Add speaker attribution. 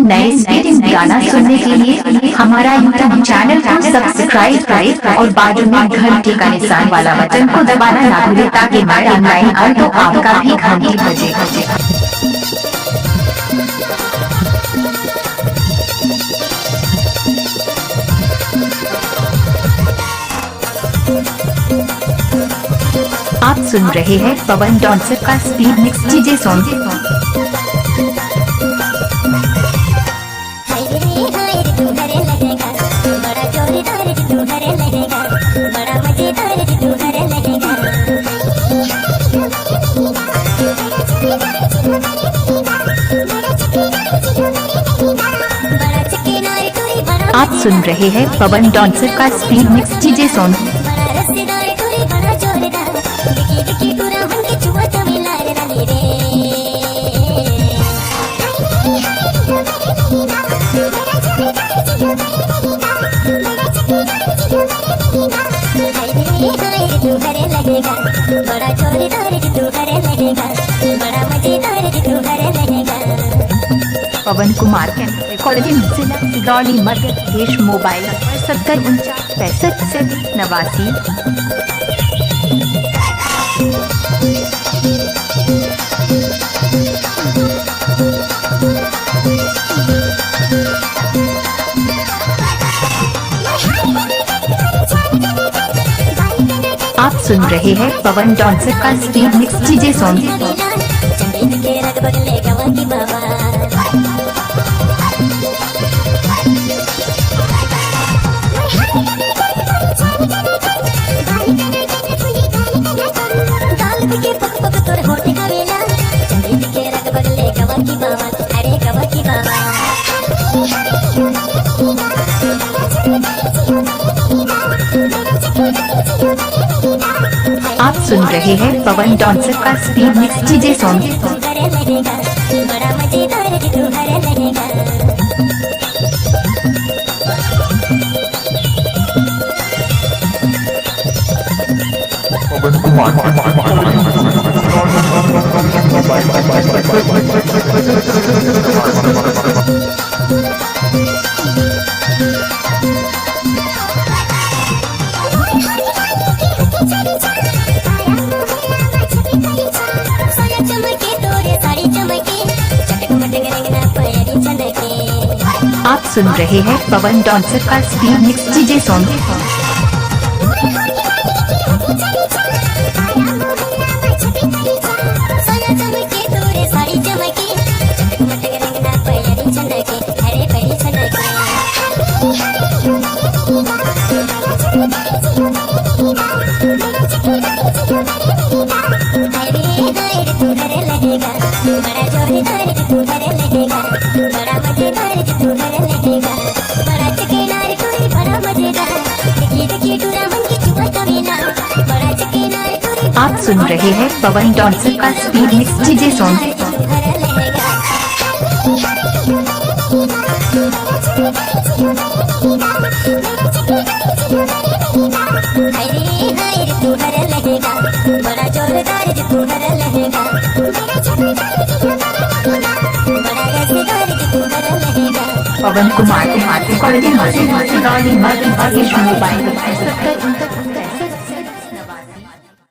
Speaker 1: नए स्पीडिंग गाना सुनने के लिए हमारा यूट्यूब चैनल को सब्सक्राइब करें और बाजू में घंटी का निशान वाला बटन को दबाना ना भूलें ताकि मैं ऑनलाइन आऊं तो आपका भी घंटी बजे। आप सुन रहे हैं पवन डांसर का स्पीड मिक्स डीजे सॉन्ग। आप सुन रहे हैं पवन डांसर का स्पीड मिक्स डीजे सॉन्ग। पवन कुमार के रिकॉर्डिंग जिला सिगरौली मध्य प्रदेश। मोबाइल 704965 आप सुन रहे हैं पवन डांसर का स्पीड मिक्स डीजे सॉन्ग। आप सुन रहे हैं पवन डांसर का स्पीड मिक्स डीजे सॉन्ग।
Speaker 2: पवन कुमार आप सुन रहे हैं पवन डांसर का स्पीड मिक्स डीजे सॉन्ग। आप सुन रहे हैं पवन डांसर का स्पीड मिक्स डीजे सॉन्ग। पवन कुमार रिकॉर्डिंग मध्य प्रदेश। मोबाइल